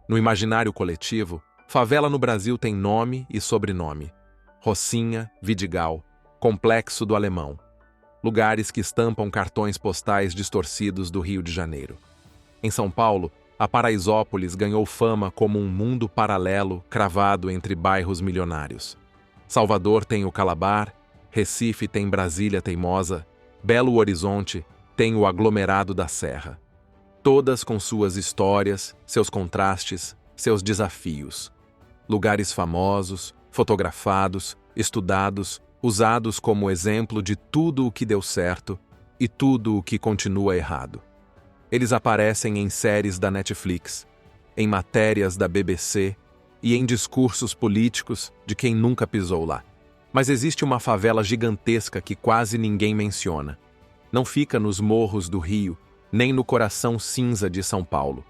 No imaginário coletivo, favela no Brasil tem nome e sobrenome. Rocinha, Vidigal, Complexo do Alemão. Lugares que estampam cartões postais distorcidos do Rio de Janeiro. Em São Paulo, a Paraisópolis ganhou fama como um mundo paralelo cravado entre bairros milionários. Salvador tem o Calabar, Recife tem Brasília Teimosa, Belo Horizonte tem o aglomerado da Serra. Todas com suas histórias, seus contrastes, seus desafios. Lugares famosos, fotografados, estudados, usados como exemplo de tudo o que deu certo e tudo o que continua errado. Eles aparecem em séries da Netflix, em matérias da BBC e em discursos políticos de quem nunca pisou lá. Mas existe uma favela gigantesca que quase ninguém menciona. Não fica nos morros do Rio, nem no coração cinza de São Paulo.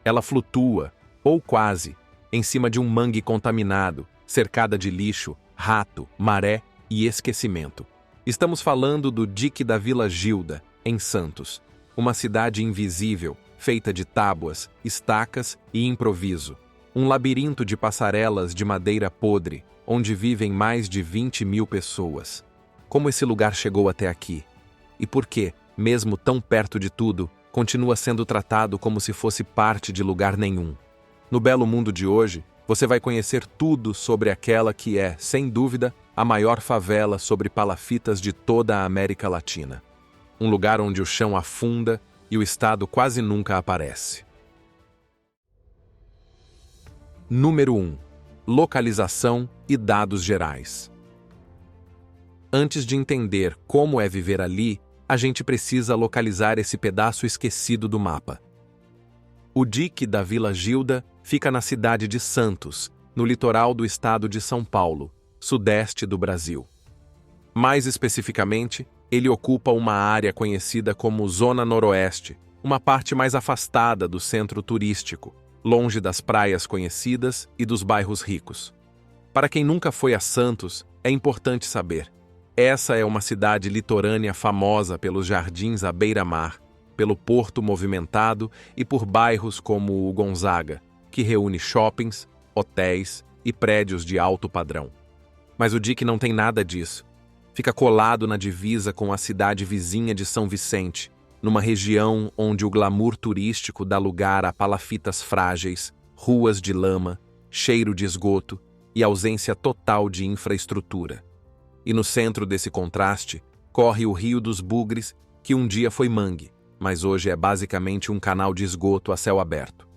Ela flutua, ou quase, em cima de um mangue contaminado, cercada de lixo, rato, maré e esquecimento. Estamos falando do dique da Vila Gilda, em Santos, uma cidade invisível, feita de tábuas, estacas e improviso. Um labirinto de passarelas de madeira podre, onde vivem mais de 20.000 pessoas. Como esse lugar chegou até aqui? E por que, mesmo tão perto de tudo, continua sendo tratado como se fosse parte de lugar nenhum? No Belo Mundo de hoje, você vai conhecer tudo sobre aquela que é, sem dúvida, a maior favela sobre palafitas de toda a América Latina. Um lugar onde o chão afunda e o Estado quase nunca aparece. Número 1. Localização e dados gerais. Antes de entender como é viver ali, a gente precisa localizar esse pedaço esquecido do mapa. O dique da Vila Gilda fica na cidade de Santos, no litoral do estado de São Paulo, sudeste do Brasil. Mais especificamente, ele ocupa uma área conhecida como Zona Noroeste, uma parte mais afastada do centro turístico, longe das praias conhecidas e dos bairros ricos. Para quem nunca foi a Santos, é importante saber: essa é uma cidade litorânea famosa pelos jardins à beira-mar, pelo porto movimentado e por bairros como o Gonzaga, que reúne shoppings, hotéis e prédios de alto padrão. Mas o dique não tem nada disso. Fica colado na divisa com a cidade vizinha de São Vicente, numa região onde o glamour turístico dá lugar a palafitas frágeis, ruas de lama, cheiro de esgoto e ausência total de infraestrutura. E no centro desse contraste, corre o Rio dos Bugres, que um dia foi mangue, mas hoje é basicamente um canal de esgoto a céu aberto.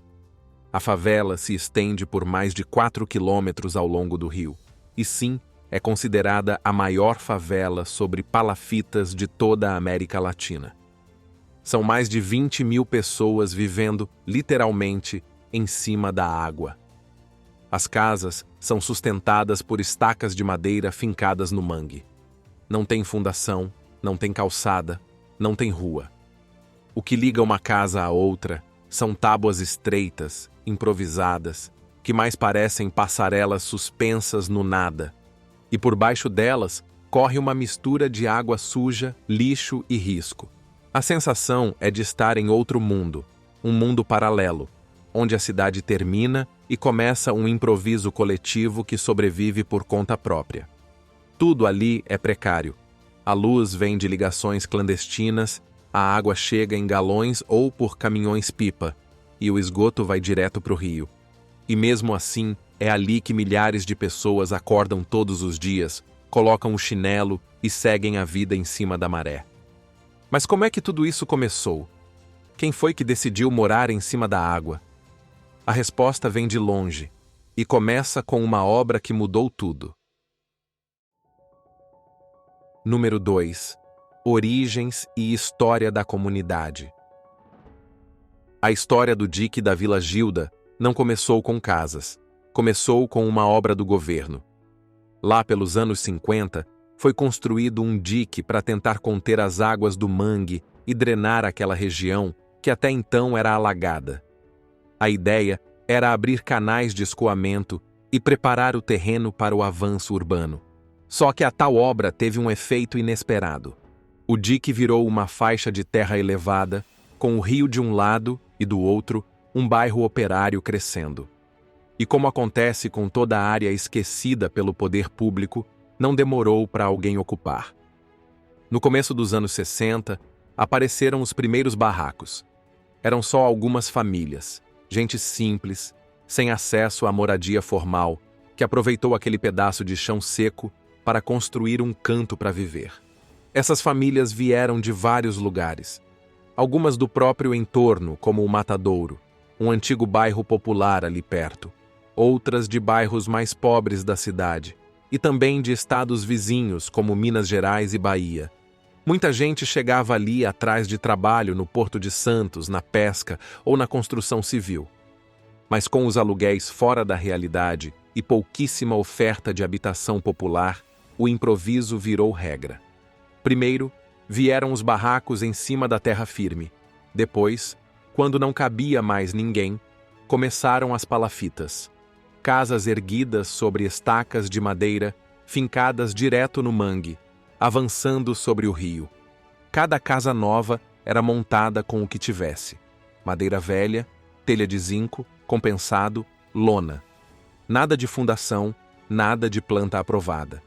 A favela se estende por mais de 4 quilômetros ao longo do rio, e sim, é considerada a maior favela sobre palafitas de toda a América Latina. São mais de 20.000 pessoas vivendo, literalmente, em cima da água. As casas são sustentadas por estacas de madeira fincadas no mangue. Não tem fundação, não tem calçada, não tem rua. O que liga uma casa à outra são tábuas estreitas, improvisadas, que mais parecem passarelas suspensas no nada. E por baixo delas corre uma mistura de água suja, lixo e risco. A sensação é de estar em outro mundo, um mundo paralelo, onde a cidade termina e começa um improviso coletivo que sobrevive por conta própria. Tudo ali é precário. A luz vem de ligações clandestinas, a água chega em galões ou por caminhões-pipa, e o esgoto vai direto para o rio. E mesmo assim, é ali que milhares de pessoas acordam todos os dias, colocam o chinelo e seguem a vida em cima da maré. Mas como é que tudo isso começou? Quem foi que decidiu morar em cima da água? A resposta vem de longe, e começa com uma obra que mudou tudo. Número 2. Origens e história da comunidade. A história do dique da Vila Gilda não começou com casas. Começou com uma obra do governo. Lá pelos anos 50, foi construído um dique para tentar conter as águas do mangue e drenar aquela região que até então era alagada. A ideia era abrir canais de escoamento e preparar o terreno para o avanço urbano. Só que a tal obra teve um efeito inesperado. O dique virou uma faixa de terra elevada, com o rio de um lado e do outro, um bairro operário crescendo. E como acontece com toda a área esquecida pelo poder público, não demorou para alguém ocupar. No começo dos anos 60, apareceram os primeiros barracos. Eram só algumas famílias, gente simples, sem acesso à moradia formal, que aproveitou aquele pedaço de chão seco para construir um canto para viver. Essas famílias vieram de vários lugares. Algumas do próprio entorno, como o Matadouro, um antigo bairro popular ali perto. Outras de bairros mais pobres da cidade, e também de estados vizinhos, como Minas Gerais e Bahia. Muita gente chegava ali atrás de trabalho no Porto de Santos, na pesca ou na construção civil. Mas com os aluguéis fora da realidade e pouquíssima oferta de habitação popular, o improviso virou regra. Primeiro, vieram os barracos em cima da terra firme. Depois, quando não cabia mais ninguém, começaram as palafitas. Casas erguidas sobre estacas de madeira, fincadas direto no mangue, avançando sobre o rio. Cada casa nova era montada com o que tivesse: madeira velha, telha de zinco, compensado, lona. Nada de fundação, nada de planta aprovada.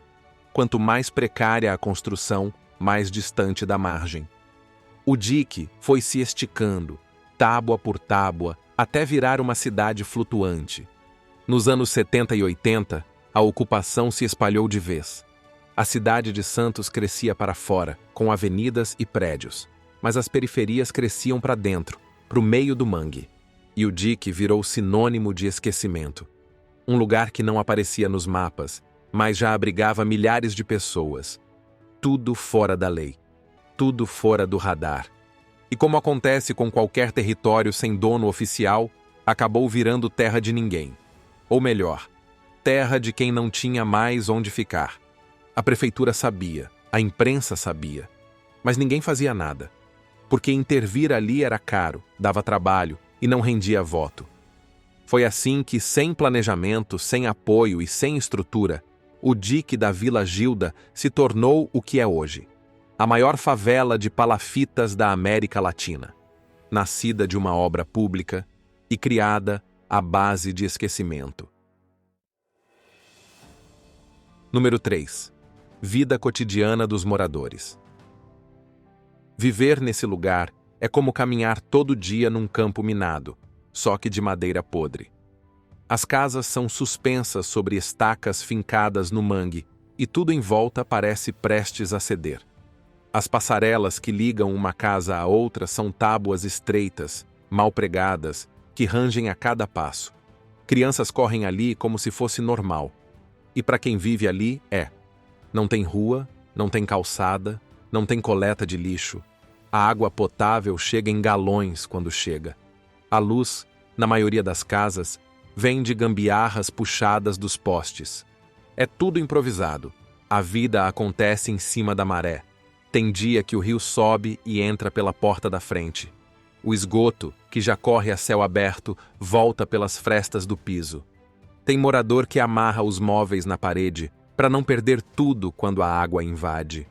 Quanto mais precária a construção, mais distante da margem. O dique foi se esticando, tábua por tábua, até virar uma cidade flutuante. Nos anos 70 e 80, a ocupação se espalhou de vez. A cidade de Santos crescia para fora, com avenidas e prédios, mas as periferias cresciam para dentro, para o meio do mangue. E o dique virou sinônimo de esquecimento. Um lugar que não aparecia nos mapas, mas já abrigava milhares de pessoas. Tudo fora da lei. Tudo fora do radar. E como acontece com qualquer território sem dono oficial, acabou virando terra de ninguém. Ou melhor, terra de quem não tinha mais onde ficar. A prefeitura sabia, a imprensa sabia, mas ninguém fazia nada, porque intervir ali era caro, dava trabalho e não rendia voto. Foi assim que, sem planejamento, sem apoio e sem estrutura, o dique da Vila Gilda se tornou o que é hoje, a maior favela de palafitas da América Latina, nascida de uma obra pública e criada à base de esquecimento. Número 3. Vida cotidiana dos moradores. Viver nesse lugar é como caminhar todo dia num campo minado, só que de madeira podre. As casas são suspensas sobre estacas fincadas no mangue e tudo em volta parece prestes a ceder. As passarelas que ligam uma casa à outra são tábuas estreitas, mal pregadas, que rangem a cada passo. Crianças correm ali como se fosse normal. E para quem vive ali, é. Não tem rua, não tem calçada, não tem coleta de lixo. A água potável chega em galões quando chega. A luz, na maioria das casas, vem de gambiarras puxadas dos postes. É tudo improvisado. A vida acontece em cima da maré. Tem dia que o rio sobe e entra pela porta da frente. O esgoto, que já corre a céu aberto, volta pelas frestas do piso. Tem morador que amarra os móveis na parede para não perder tudo quando a água invade.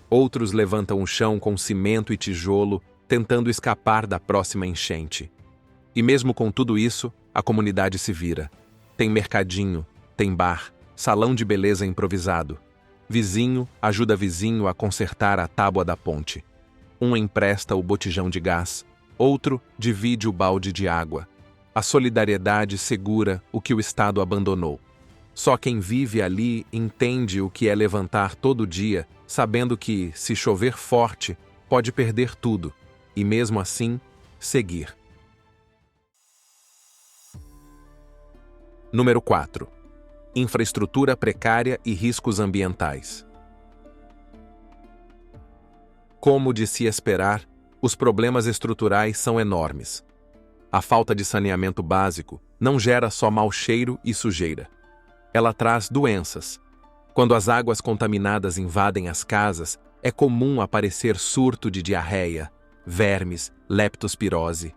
Outros levantam o chão com cimento e tijolo, tentando escapar da próxima enchente. E mesmo com tudo isso, a comunidade se vira. Tem mercadinho, tem bar, salão de beleza improvisado. Vizinho ajuda vizinho a consertar a tábua da ponte. Um empresta o botijão de gás, outro divide o balde de água. A solidariedade segura o que o Estado abandonou. Só quem vive ali entende o que é levantar todo dia, sabendo que, se chover forte, pode perder tudo, e mesmo assim, seguir. Número 4. Infraestrutura precária e riscos ambientais. Como de se esperar, os problemas estruturais são enormes. A falta de saneamento básico não gera só mau cheiro e sujeira. Ela traz doenças. Quando as águas contaminadas invadem as casas, é comum aparecer surto de diarreia, vermes, leptospirose.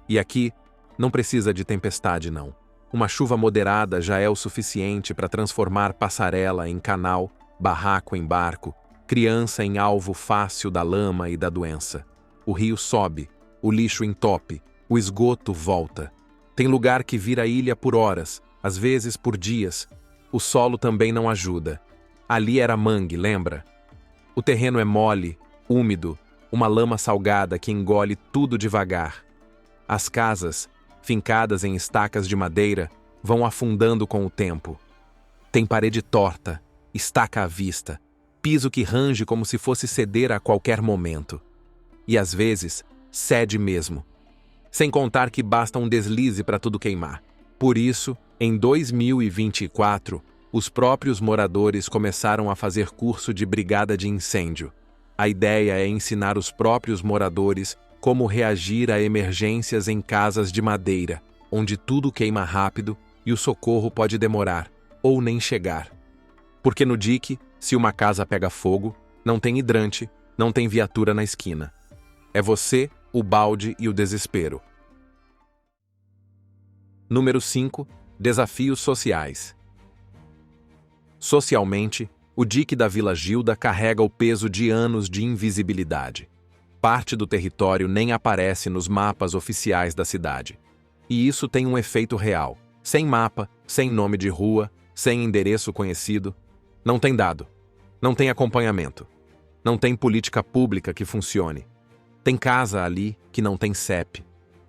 E aqui, não precisa de tempestade, não. Uma chuva moderada já é o suficiente para transformar passarela em canal, barraco em barco, criança em alvo fácil da lama e da doença. O rio sobe, o lixo entope, O esgoto volta. Tem lugar que vira ilha por horas, às vezes por dias. O solo também não ajuda. Ali era mangue, lembra? O terreno é mole, úmido, uma lama salgada que engole tudo devagar. As casas, fincadas em estacas de madeira, vão afundando com o tempo. Tem parede torta, estaca à vista, piso que range como se fosse ceder a qualquer momento. E às vezes, cede mesmo. Sem contar que basta um deslize para tudo queimar. Por isso, em 2024, os próprios moradores começaram a fazer curso de brigada de incêndio. A ideia é ensinar os próprios moradores como reagir a emergências em casas de madeira, onde tudo queima rápido e o socorro pode demorar, ou nem chegar. Porque no dique, se uma casa pega fogo, não tem hidrante, não tem viatura na esquina. É você, o balde e o desespero. Número 5. Desafios sociais. Socialmente, o dique da Vila Gilda carrega o peso de anos de invisibilidade. Parte do território nem aparece nos mapas oficiais da cidade. E isso tem um efeito real. Sem mapa, sem nome de rua, sem endereço conhecido, não tem dado, não tem acompanhamento, não tem política pública que funcione. Tem casa ali que não tem CEP.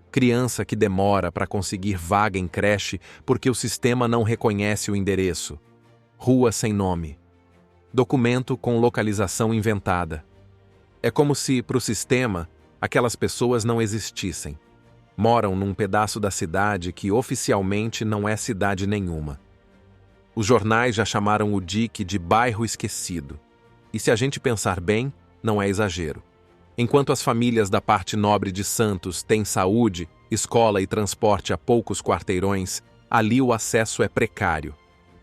Criança que demora para conseguir vaga em creche porque o sistema não reconhece o endereço. Rua sem nome. Documento com localização inventada. É como se, para o sistema, aquelas pessoas não existissem. Moram num pedaço da cidade que oficialmente não é cidade nenhuma. Os jornais já chamaram o dique de bairro esquecido. E se a gente pensar bem, não é exagero. Enquanto as famílias da parte nobre de Santos têm saúde, escola e transporte a poucos quarteirões, ali o acesso é precário.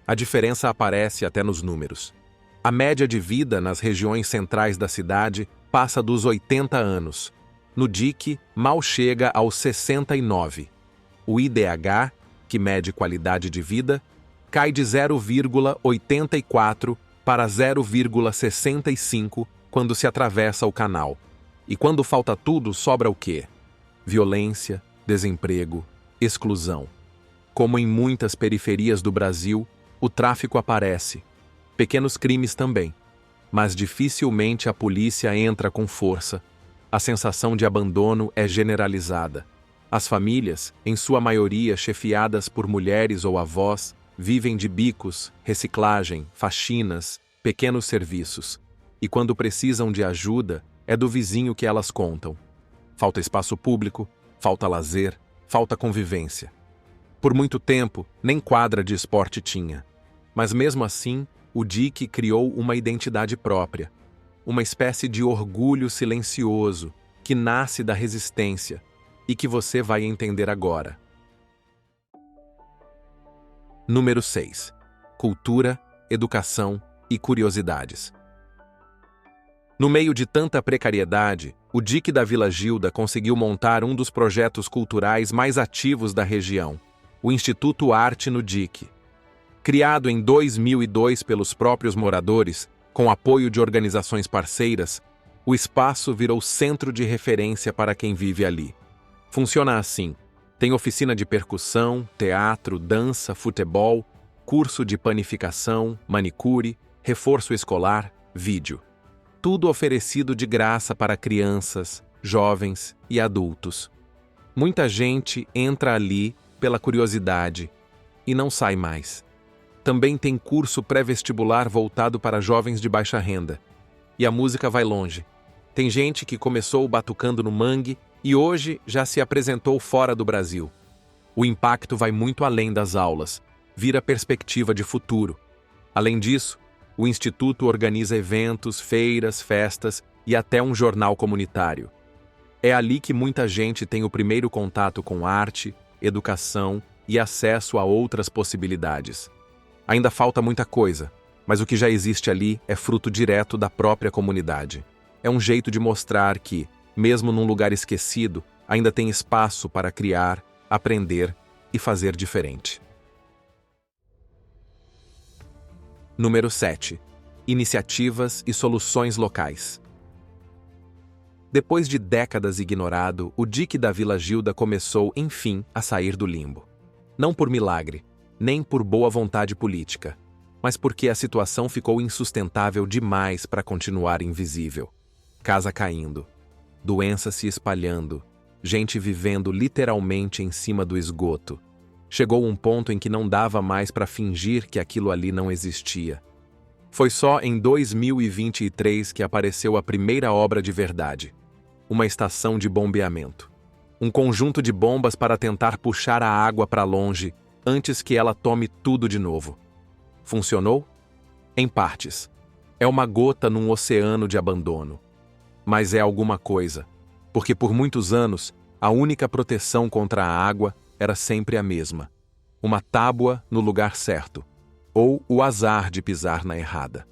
A diferença aparece até nos números. A média de vida nas regiões centrais da cidade passa dos 80 anos. No dique, mal chega aos 69. O IDH, que mede qualidade de vida, cai de 0,84 para 0,65 quando se atravessa o canal. E quando falta tudo, sobra o quê? Violência, desemprego, exclusão. Como em muitas periferias do Brasil, o tráfico aparece. Pequenos crimes também. Mas dificilmente a polícia entra com força. A sensação de abandono é generalizada. As famílias, em sua maioria chefiadas por mulheres ou avós, vivem de bicos, reciclagem, faxinas, pequenos serviços. E quando precisam de ajuda, é do vizinho que elas contam. Falta espaço público, falta lazer, falta convivência. Por muito tempo, nem quadra de esporte tinha. Mas mesmo assim, o dique criou uma identidade própria. Uma espécie de orgulho silencioso que nasce da resistência e que você vai entender agora. Número 6. Cultura, educação e curiosidades. No meio de tanta precariedade, o dique da Vila Gilda conseguiu montar um dos projetos culturais mais ativos da região, o Instituto Arte no Dique. Criado em 2002 pelos próprios moradores, com apoio de organizações parceiras, o espaço virou centro de referência para quem vive ali. Funciona assim: tem oficina de percussão, teatro, dança, futebol, curso de panificação, manicure, reforço escolar, vídeo. Tudo oferecido de graça para crianças, jovens e adultos. Muita gente entra ali pela curiosidade e não sai mais. Também tem curso pré-vestibular voltado para jovens de baixa renda. E a música vai longe. Tem gente que começou batucando no mangue e hoje já se apresentou fora do Brasil. O impacto vai muito além das aulas, vira perspectiva de futuro. Além disso, o Instituto organiza eventos, feiras, festas e até um jornal comunitário. É ali que muita gente tem o primeiro contato com arte, educação e acesso a outras possibilidades. Ainda falta muita coisa, mas o que já existe ali é fruto direto da própria comunidade. É um jeito de mostrar que, mesmo num lugar esquecido, ainda tem espaço para criar, aprender e fazer diferente. Número 7. Iniciativas e soluções locais. Depois de décadas ignorado, o dique da Vila Gilda começou, enfim, a sair do limbo. Não por milagre, nem por boa vontade política, mas porque a situação ficou insustentável demais para continuar invisível. Casa caindo, doença se espalhando, gente vivendo literalmente em cima do esgoto. Chegou um ponto em que não dava mais para fingir que aquilo ali não existia. Foi só em 2023 que apareceu a primeira obra de verdade. Uma estação de bombeamento. Um conjunto de bombas para tentar puxar a água para longe antes que ela tome tudo de novo. Funcionou? Em partes. É uma gota num oceano de abandono. Mas é alguma coisa, porque por muitos anos a única proteção contra a água era sempre a mesma. Uma tábua no lugar certo, ou o azar de pisar na errada.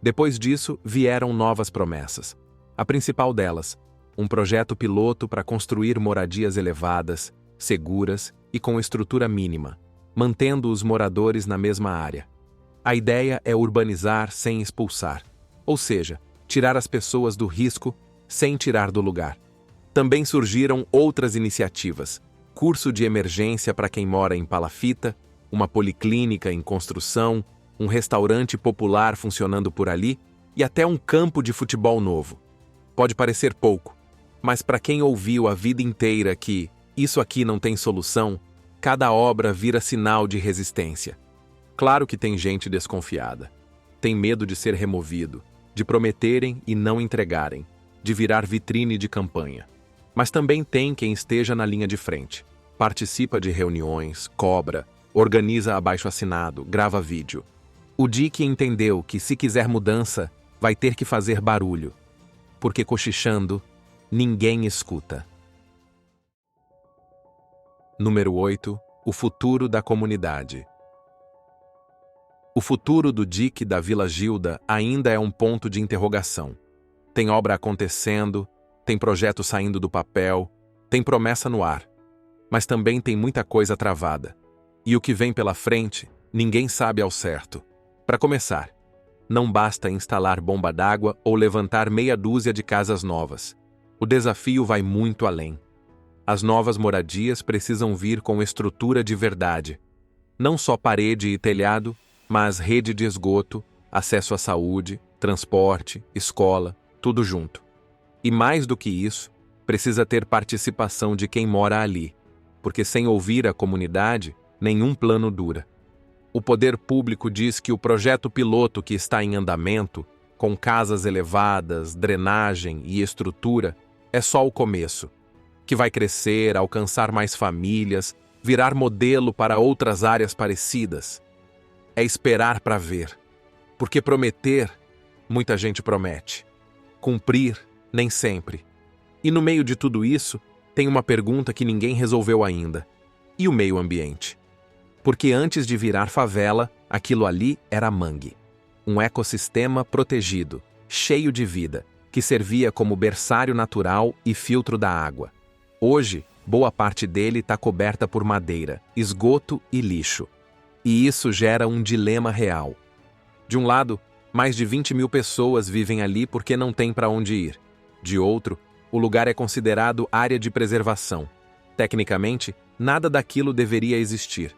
Depois disso, vieram novas promessas. A principal delas, um projeto piloto para construir moradias elevadas, seguras e com estrutura mínima, mantendo os moradores na mesma área. A ideia é urbanizar sem expulsar, ou seja, tirar as pessoas do risco sem tirar do lugar. Também surgiram outras iniciativas: curso de emergência para quem mora em palafita, uma policlínica em construção, um restaurante popular funcionando por ali e até um campo de futebol novo. Pode parecer pouco, mas para quem ouviu a vida inteira que isso aqui não tem solução, cada obra vira sinal de resistência. Claro que tem gente desconfiada. Tem medo de ser removido, de prometerem e não entregarem, de virar vitrine de campanha. Mas também tem quem esteja na linha de frente. Participa de reuniões, cobra, organiza abaixo-assinado, grava vídeo. O dique entendeu que se quiser mudança, vai ter que fazer barulho. Porque cochichando, ninguém escuta. Número 8. O futuro da comunidade. O futuro do dique da Vila Gilda ainda é um ponto de interrogação. Tem obra acontecendo, tem projeto saindo do papel, tem promessa no ar. Mas também tem muita coisa travada. E o que vem pela frente, ninguém sabe ao certo. Para começar, não basta instalar bomba d'água ou levantar meia dúzia de casas novas. O desafio vai muito além. As novas moradias precisam vir com estrutura de verdade. Não só parede e telhado, mas rede de esgoto, acesso à saúde, transporte, escola, tudo junto. E mais do que isso, precisa ter participação de quem mora ali, porque sem ouvir a comunidade, nenhum plano dura. O poder público diz que o projeto piloto que está em andamento, com casas elevadas, drenagem e estrutura, é só o começo, que vai crescer, alcançar mais famílias, virar modelo para outras áreas parecidas. É esperar para ver, porque prometer, muita gente promete. Cumprir, nem sempre. E no meio de tudo isso, tem uma pergunta que ninguém resolveu ainda. E o meio ambiente? Porque antes de virar favela, aquilo ali era mangue. Um ecossistema protegido, cheio de vida, que servia como berçário natural e filtro da água. Hoje, boa parte dele está coberta por madeira, esgoto e lixo. E isso gera um dilema real. De um lado, mais de 20 mil pessoas vivem ali porque não tem para onde ir. De outro, o lugar é considerado área de preservação. Tecnicamente, nada daquilo deveria existir.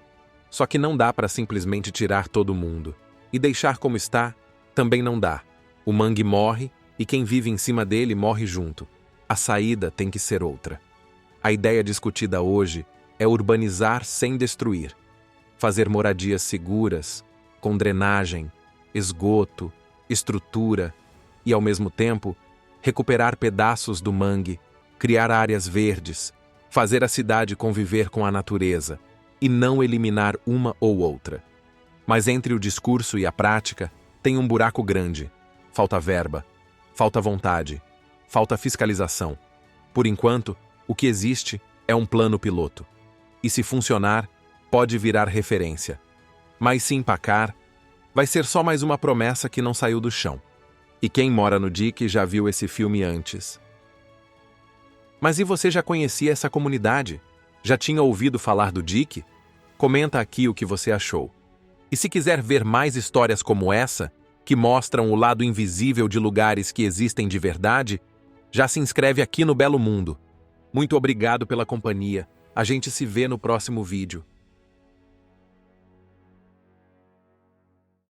Só que não dá para simplesmente tirar todo mundo. E deixar como está, também não dá. O mangue morre e quem vive em cima dele morre junto. A saída tem que ser outra. A ideia discutida hoje é urbanizar sem destruir. Fazer moradias seguras, com drenagem, esgoto, estrutura e, ao mesmo tempo, recuperar pedaços do mangue, criar áreas verdes, fazer a cidade conviver com a natureza e não eliminar uma ou outra. Mas entre o discurso e a prática, tem um buraco grande. Falta verba, falta vontade, falta fiscalização. Por enquanto, o que existe é um plano piloto. E se funcionar, pode virar referência. Mas se empacar, vai ser só mais uma promessa que não saiu do chão. E quem mora no dique já viu esse filme antes. Mas e você já conhecia essa comunidade? Já tinha ouvido falar do dique? Comenta aqui o que você achou. E se quiser ver mais histórias como essa, que mostram o lado invisível de lugares que existem de verdade, Já se inscreve aqui no Belo Mundo. Muito obrigado pela companhia. A gente se vê no próximo vídeo.